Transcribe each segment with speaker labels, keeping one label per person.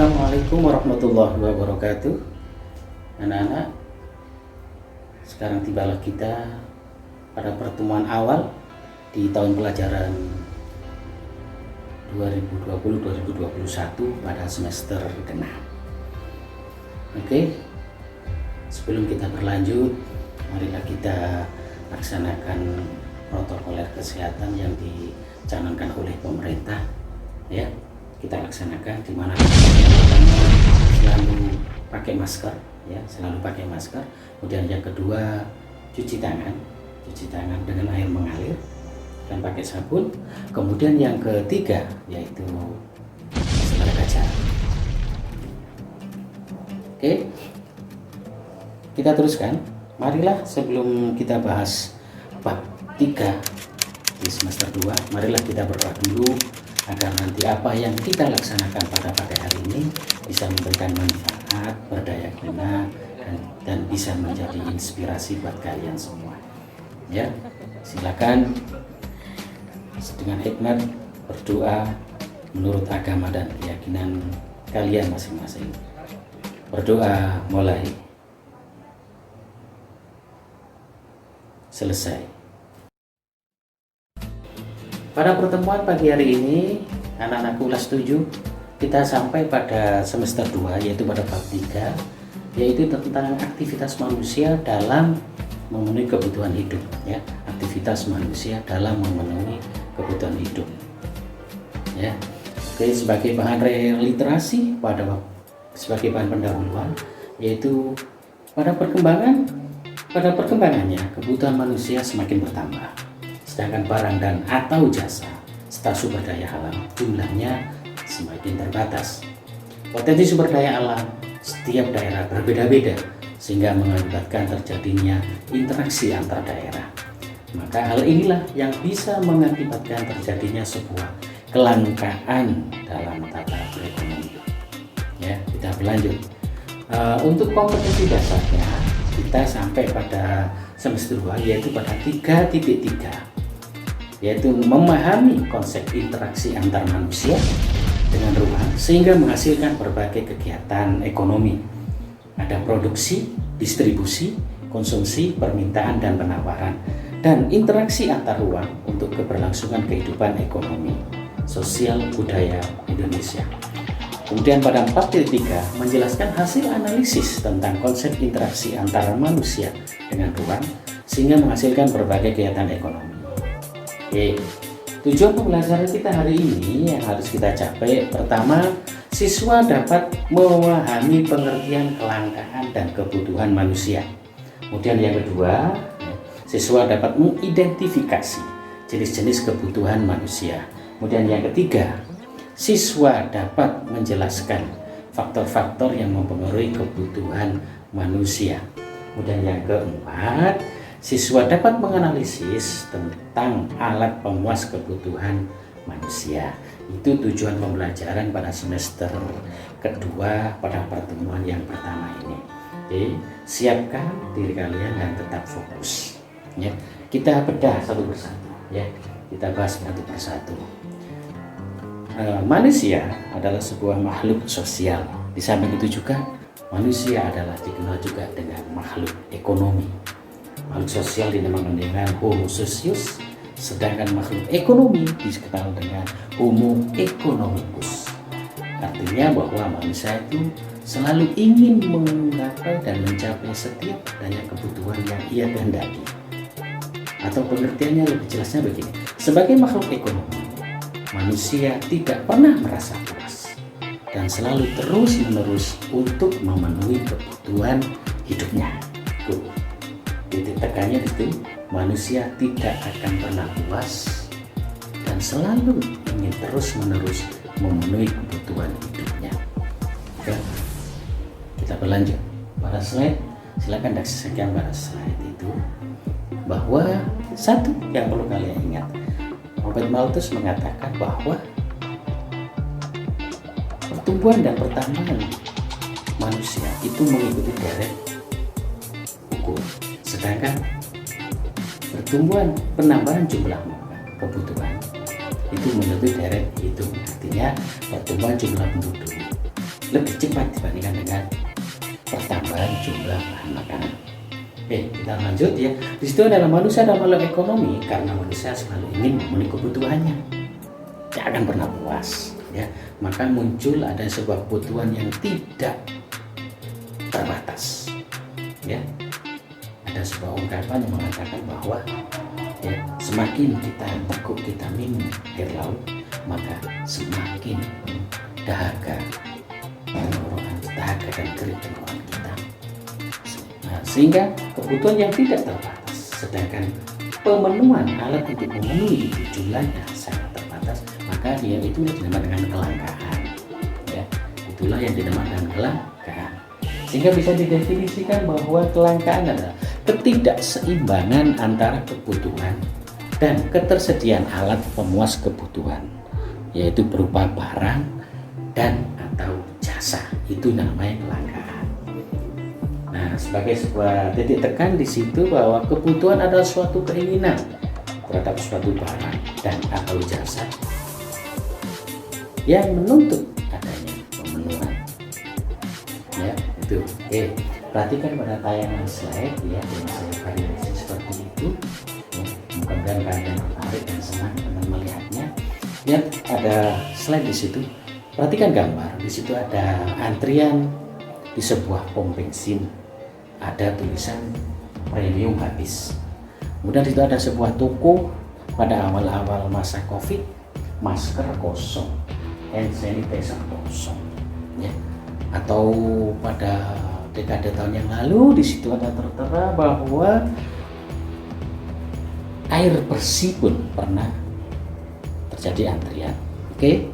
Speaker 1: Assalamualaikum warahmatullahi wabarakatuh. Anak-anak, sekarang tibalah kita pada pertemuan awal di tahun pelajaran 2020-2021 pada semester ke-6. Oke, sebelum kita berlanjut, marilah kita laksanakan protokoler kesehatan yang dicanangkan oleh pemerintah, ya. Kita laksanakan, di mana selalu pakai masker, ya, selalu pakai masker. Kemudian yang kedua, cuci tangan dengan air mengalir dan pakai sabun. Kemudian yang ketiga yaitu menjaga jarak. Oke, kita teruskan. Marilah sebelum kita bahas bab 3 di semester 2, marilah kita berdoa dulu agar nanti apa yang kita laksanakan pada hari ini bisa memberikan manfaat, berdaya guna, dan bisa menjadi inspirasi buat kalian semua. Ya, silakan dengan hikmat berdoa menurut agama dan keyakinan kalian masing-masing. Berdoa mulai. Selesai. Pada pertemuan pagi hari ini, anak-anakku kelas 7, kita sampai pada semester 2, yaitu pada bab 3, yaitu tentang aktivitas manusia dalam memenuhi kebutuhan hidup, ya. Aktivitas manusia dalam memenuhi kebutuhan hidup. Ya. Oke, sebagai bahan literasi sebagai bahan pendahuluan, yaitu pada perkembangannya kebutuhan manusia semakin bertambah. Sedangkan barang dan atau jasa serta sumber daya alam jumlahnya semakin terbatas. Potensi sumber daya alam setiap daerah berbeda-beda sehingga mengakibatkan terjadinya interaksi antar daerah. Maka hal inilah yang bisa mengakibatkan terjadinya sebuah kelangkaan dalam tata perekonomian. Ya, kita berlanjut. Untuk kompetensi dasarnya kita sampai pada semester 2, yaitu pada 3.3, yaitu memahami konsep interaksi antar manusia dengan ruang sehingga menghasilkan berbagai kegiatan ekonomi. Ada produksi, distribusi, konsumsi, permintaan dan penawaran, dan interaksi antar ruang untuk keberlangsungan kehidupan ekonomi, sosial, budaya Indonesia. Kemudian pada 4.3 menjelaskan hasil analisis tentang konsep interaksi antara manusia dengan ruang sehingga menghasilkan berbagai kegiatan ekonomi. Oke, tujuan pembelajaran kita hari ini yang harus kita capai, pertama, siswa dapat memahami pengertian kelangkaan dan kebutuhan manusia. Kemudian yang kedua, siswa dapat mengidentifikasi jenis-jenis kebutuhan manusia. Kemudian yang ketiga, siswa dapat menjelaskan faktor-faktor yang mempengaruhi kebutuhan manusia. Kemudian yang keempat, siswa dapat menganalisis tentang alat pemuas kebutuhan manusia. Itu tujuan pembelajaran pada semester kedua pada pertemuan yang pertama ini. Oke, siapkan diri kalian dan tetap fokus. Ya, kita bedah satu persatu. Ya, kita bahas satu persatu. Manusia adalah sebuah makhluk sosial. Di samping itu juga manusia adalah dikenal juga dengan makhluk ekonomi. Makhluk sosial dinamakan dengan Homo socius, sedangkan makhluk ekonomi dikenal dengan Homo economicus. Artinya bahwa manusia itu selalu ingin menggapai dan mencapai setiap daya kebutuhan yang ia kehendaki. Atau pengertiannya lebih jelasnya begini: sebagai makhluk ekonomi, manusia tidak pernah merasa puas dan selalu terus-menerus untuk memenuhi kebutuhan hidupnya. Titik tekannya itu, manusia tidak akan pernah puas dan selalu ingin terus-menerus memenuhi kebutuhan hidupnya. Oke, kita berlanjut pada slide. Silakan saksikan pada slide itu bahwa satu yang perlu kalian ingat, Robert Malthus mengatakan bahwa pertumbuhan dan pertambangan manusia itu mengikuti deret ukur. Sedangkan pertumbuhan penambahan jumlah kebutuhan itu mengikuti deret hitung. Artinya pertumbuhan jumlah penduduk lebih cepat dibandingkan dengan pertambahan jumlah bahan makanan. Oke, kita lanjut ya. Di situ adalah manusia adalah makhluk ekonomi karena manusia selalu ingin memenuhi kebutuhannya. Tidak akan pernah puas, ya. Maka muncul ada sebuah kebutuhan yang tidak terbatas, ya. Ada sebuah ungkapan yang mengatakan bahwa ya, semakin kita teguk kita minum air laut, maka semakin dahaga dan kering tenggorokan kita. Nah, sehingga kebutuhan yang tidak terbatas, sedangkan pemenuhan alat untuk memenuhi itu jumlahnya sangat terbatas, maka dia itu dinamakan dengan kelangkaan. Ya, itulah yang dinamakan kelangkaan. Sehingga bisa didefinisikan bahwa kelangkaan adalah ketidakseimbangan antara kebutuhan dan ketersediaan alat pemuas kebutuhan, yaitu berupa barang dan atau jasa. Itu namanya kelangkaan. Nah, sebagai sebuah titik tekan di situ bahwa kebutuhan adalah suatu keinginan terhadap suatu barang dan atau jasa yang menuntut adanya pemenuhan. Ya, itu. Oke, perhatikan pada tayangan slide ya, yang saya variasi seperti itu. Ya, mudah-mudahan kalian tertarik dan senang dengan melihatnya. Ya, ada slide di situ. Perhatikan gambar. Di situ ada antrian di sebuah pom bensin. Ada tulisan premium habis. Kemudian di situ ada sebuah toko pada awal-awal masa Covid, masker kosong, hand sanitizer kosong. Ya. Atau pada dekade tahun yang lalu di situ ada tertera bahwa air bersih pun pernah terjadi antrian. Oke,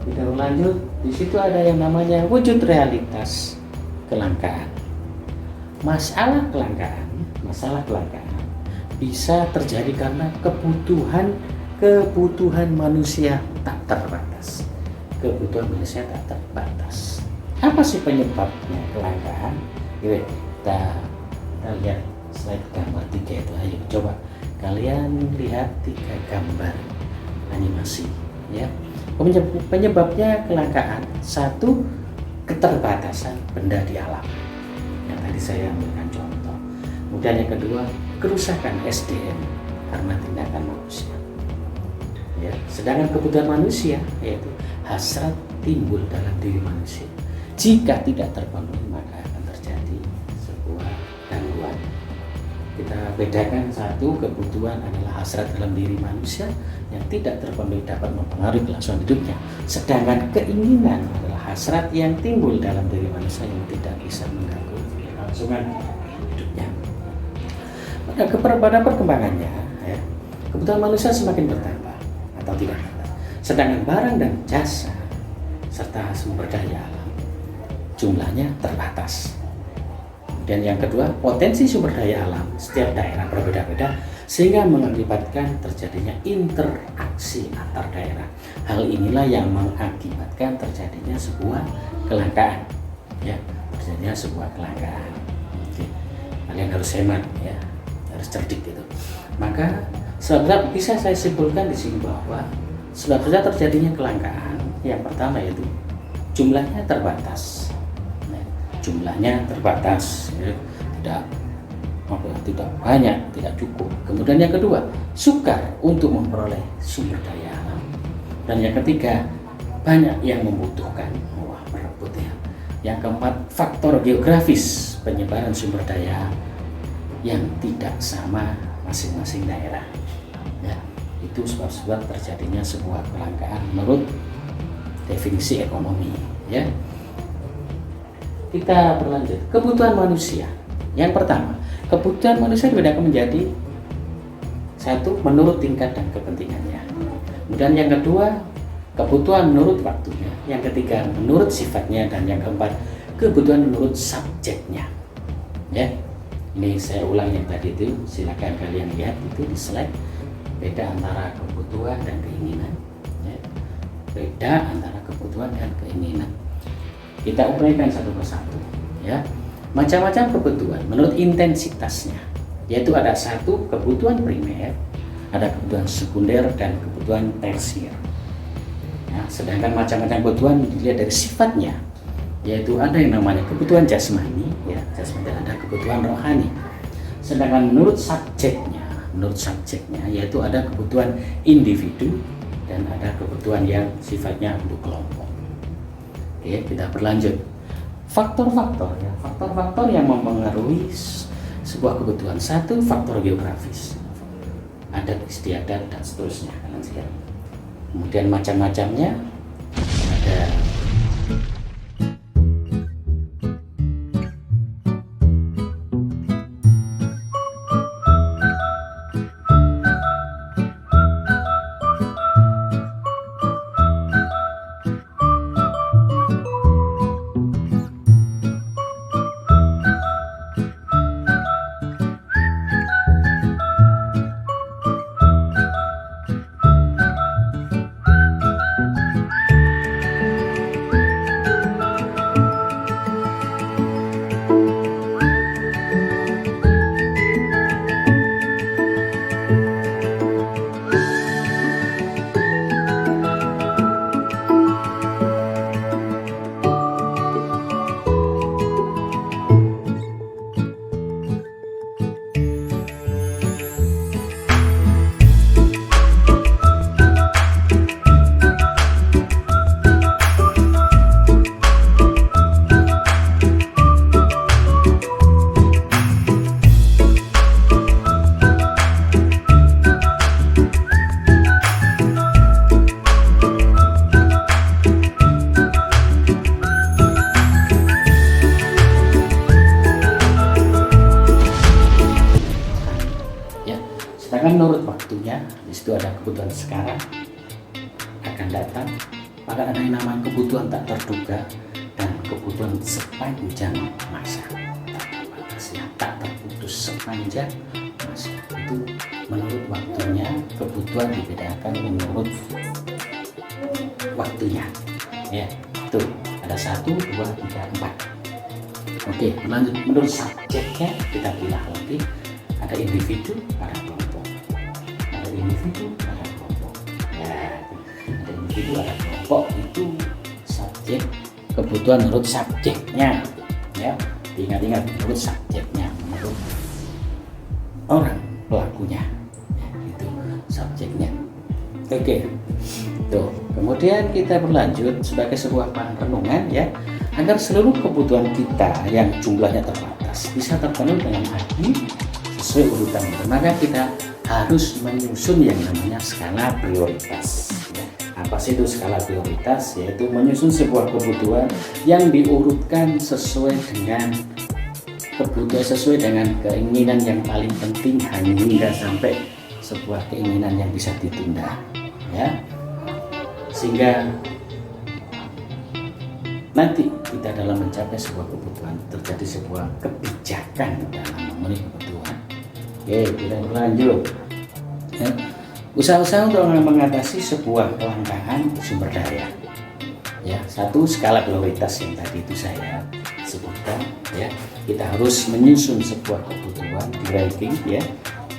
Speaker 1: kita lanjut. Di situ ada yang namanya wujud realitas kelangkaan. Masalah kelangkaan bisa terjadi karena kebutuhan manusia tak terbatas. Kebutuhan manusia tak terbatas. Apa sih penyebabnya kelangkaan? Yuk, kita lihat slide gambar 3 itu. Ayo coba kalian lihat 3 gambar animasi ya. Penyebabnya kelangkaan, 1, keterbatasan benda di alam yang tadi saya ambilkan contoh. Kemudian yang kedua, kerusakan SDM karena tindakan manusia ya. Sedangkan kebutuhan manusia yaitu hasrat timbul dalam diri manusia. Jika tidak terpenuhi maka akan terjadi sebuah gangguan. Kita bedakan, 1, kebutuhan adalah hasrat dalam diri manusia yang tidak terpenuhi dapat mempengaruhi kelangsungan hidupnya. Sedangkan keinginan adalah hasrat yang timbul dalam diri manusia yang tidak bisa mengganggu kelangsungan hidupnya. Maka pada perkembangannya ya, kebutuhan manusia semakin bertambah atau tidak bertambah. Sedangkan barang dan jasa serta sumber daya alam jumlahnya terbatas. Dan yang kedua, potensi sumber daya alam setiap daerah berbeda-beda sehingga mengakibatkan terjadinya interaksi antar daerah. Hal inilah yang mengakibatkan terjadinya sebuah kelangkaan ya, terjadinya sebuah kelangkaan. Oke. Kalian harus hemat ya, harus cerdik gitu. Maka sebab bisa saya simpulkan di sini bahwa sebab terjadinya kelangkaan yang pertama yaitu jumlahnya terbatas. Jumlahnya terbatas ya, tidak banyak, tidak cukup. Kemudian yang kedua, sukar untuk memperoleh sumber daya alam. Dan yang ketiga, banyak yang membutuhkan, berebut ya. Yang keempat, faktor geografis penyebaran sumber daya yang tidak sama masing-masing daerah ya. Itu sebab-sebab terjadinya sebuah kelangkaan menurut definisi ekonomi ya. Kita berlanjut, kebutuhan manusia. Yang pertama, kebutuhan manusia dibedakan menjadi 1, menurut tingkat dan kepentingannya. Kemudian yang kedua, kebutuhan menurut waktunya. Yang ketiga, menurut sifatnya. Dan yang keempat, kebutuhan menurut subjeknya. Ya, ini saya ulang yang tadi itu. Silakan kalian lihat itu di slide. Beda antara kebutuhan dan keinginan. Ya. Beda antara kebutuhan dan keinginan. Kita uraikan satu persatu ya. Macam-macam kebutuhan menurut intensitasnya, yaitu ada 1, kebutuhan primer, ada kebutuhan sekunder dan kebutuhan tersier ya. Sedangkan macam-macam kebutuhan dilihat dari sifatnya yaitu ada yang namanya kebutuhan jasmani, ya, jasmani, dan ada kebutuhan rohani. Sedangkan menurut subjeknya yaitu ada kebutuhan individu dan ada kebutuhan yang sifatnya untuk kelompok. Oke, kita berlanjut. Faktor-faktor, ya, faktor-faktor yang mempengaruhi sebuah kebutuhan. Satu, faktor geografis, adat istiadat dan seterusnya, kemudian macam-macamnya ada. Sedangkan menurut waktunya, di situ ada kebutuhan sekarang, akan datang, maka ada yang namanya kebutuhan tak terduga dan kebutuhan sepanjang masa. Tak terputus sepanjang masa. Itu menurut waktunya, kebutuhan dibedakan menurut waktunya. Ya, tuh ada 1, 2, 3, 4. Oke, lanjut. Menurut subjeknya kita pilih lagi. Ada individu, ada kelompok. Ada individu, ada kelompok. Ya, ada individu, ada kelompok. Itu subjek, kebutuhan menurut subjeknya. Ya, ingat-ingat menurut subjeknya, menurut orang pelakunya. Ya, itu subjeknya. Oke, tuh. Kemudian kita berlanjut sebagai sebuah bahan renungan, ya, agar seluruh kebutuhan kita yang jumlahnya terbatas bisa terpenuhi dengan adil sesuai urutan, maka kita harus menyusun yang namanya skala prioritas. Ya, apa sih itu skala prioritas? Yaitu menyusun sebuah kebutuhan yang diurutkan sesuai dengan keinginan yang paling penting hingga sampai sebuah keinginan yang bisa ditunda, ya, sehingga nanti kita dalam mencapai sebuah kebutuhan terjadi sebuah kebijakan dalam memenuhi kebutuhan. Oke, kita berlanjut. Ya, usaha-usaha untuk mengatasi sebuah kelangkaan sumber daya. Ya, 1, skala prioritas yang tadi itu saya sebutkan. Ya, kita harus menyusun sebuah kebutuhan di ranking, ya,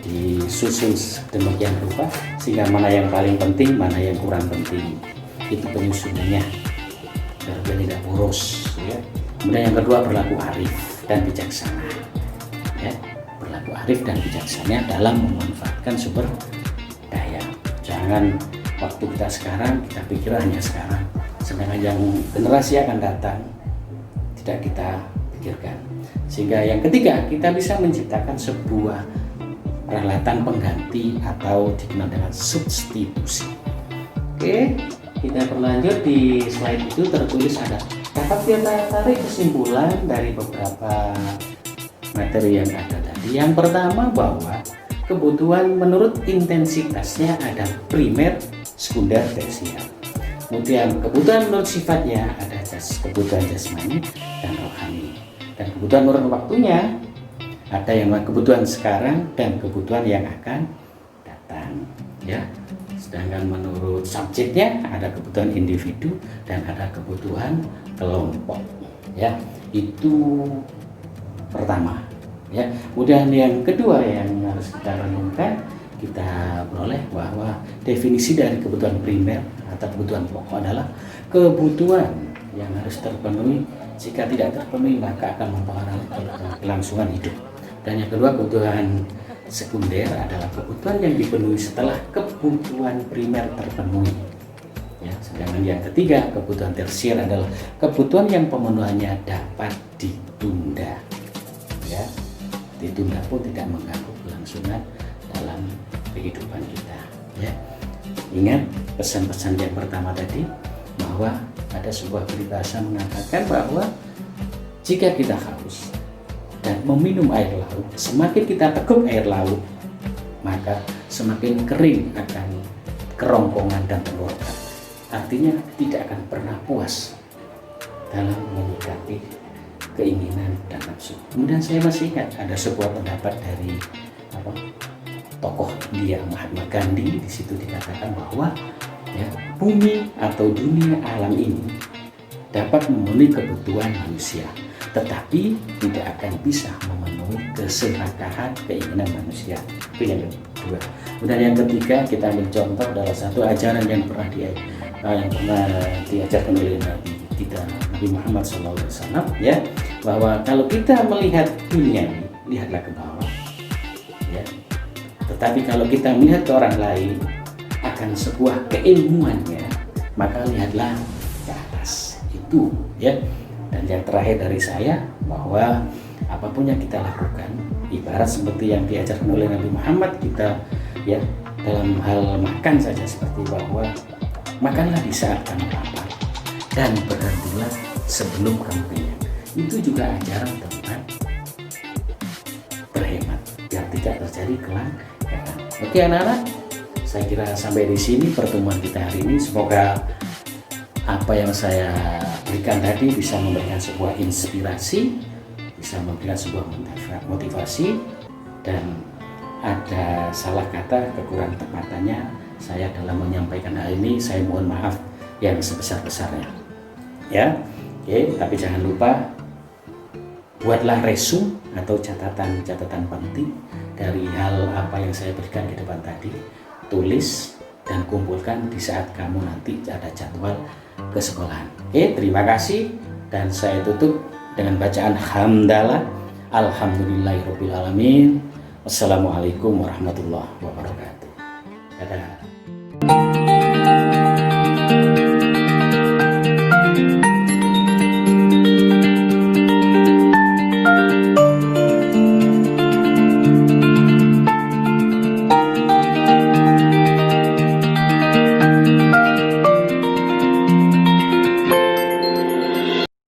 Speaker 1: disusun demikian rupa sehingga mana yang paling penting, mana yang kurang penting. Itu penyusunannya biar tidak boros, ya. Kemudian yang kedua, berlaku arif dan bijaksana, ya, berlaku arif dan bijaksana dalam memanfaatkan sumber daya. Jangan waktu kita sekarang kita pikir hanya sekarang, sedangkan yang generasi akan datang tidak kita pikirkan. Sehingga yang ketiga, kita bisa menciptakan sebuah peralatan pengganti atau dikenal dengan substitusi. Oke, kita berlanjut. Di slide itu tertulis ada, dapat kita tarik kesimpulan dari beberapa materi yang ada tadi. Yang pertama, bahwa kebutuhan menurut intensitasnya ada primer, sekunder, tersier. Kemudian kebutuhan menurut sifatnya ada kebutuhan jasmani dan rohani. Dan kebutuhan menurut waktunya ada yang kebutuhan sekarang dan kebutuhan yang akan datang, ya. Sedangkan menurut subjeknya ada kebutuhan individu dan ada kebutuhan kelompok, ya. Itu pertama, ya. Kemudian yang kedua yang harus kita renungkan, kita peroleh bahwa definisi dari kebutuhan primer atau kebutuhan pokok adalah kebutuhan yang harus terpenuhi Jika tidak terpenuhi maka akan mempengaruhi kelangsungan hidup. Dan yang kedua, kebutuhan sekunder adalah kebutuhan yang dipenuhi setelah kebutuhan primer terpenuhi. Ya, sedangkan yang ketiga, kebutuhan tersier adalah kebutuhan yang pemenuhannya dapat ditunda. Ya, ditunda pun tidak mengganggu kelangsungan dalam kehidupan kita. Ya, ingat pesan-pesan yang pertama tadi, bahwa ada sebuah peribahasa mengatakan bahwa jika kita haus dan meminum air laut, semakin kita teguk air laut, maka semakin kering akan kerongkongan dan tenggorokan. Artinya tidak akan pernah puas dalam menyikapi keinginan dan nafsu. Kemudian saya masih ingat ada sebuah pendapat dari tokoh India, Mahatma Gandhi. Di situ dikatakan bahwa ya, bumi atau dunia alam ini dapat memenuhi kebutuhan manusia, tetapi tidak akan bisa memenuhi keserakahan keinginan manusia. Itu yang kedua. Kemudian yang ketiga, kita ambil contoh dalam satu ajaran yang pernah diajarkan oleh Nabi kita, Nabi Muhammad SAW, ya, bahwa kalau kita melihat dunia ini, lihatlah ke bawah, ya. Tetapi kalau kita melihat ke orang lain akan sebuah keilmuannya, maka lihatlah ke atas. Itu, ya. Dan yang terakhir dari saya, bahwa apapun yang kita lakukan, ibarat seperti yang diajarkan oleh Nabi Muhammad kita, ya, dalam hal makan saja, seperti bahwa makanlah di saat kamu lapar dan berhentilah sebelum kamu kenyang. Itu juga ajaran tentang berhemat biar tidak terjadi kelangkaan. Oke anak-anak, saya kira sampai di sini pertemuan kita hari ini. Semoga apa yang saya berikan tadi bisa memberikan sebuah inspirasi, bisa memberikan sebuah motivasi, dan ada salah kata, kekurangan tepatannya saya dalam menyampaikan hal ini, saya mohon maaf yang sebesar-besarnya. Ya, oke, tapi jangan lupa buatlah resume atau catatan-catatan penting dari hal apa yang saya berikan di depan tadi. Tulis dan kumpulkan di saat kamu nanti ada jadwal ke sekolahan. Oke, terima kasih, dan saya tutup dengan bacaan hamdalah. Alhamdulillahirabbil alamin. Wassalamualaikum warahmatullahi wabarakatuh. Dadah.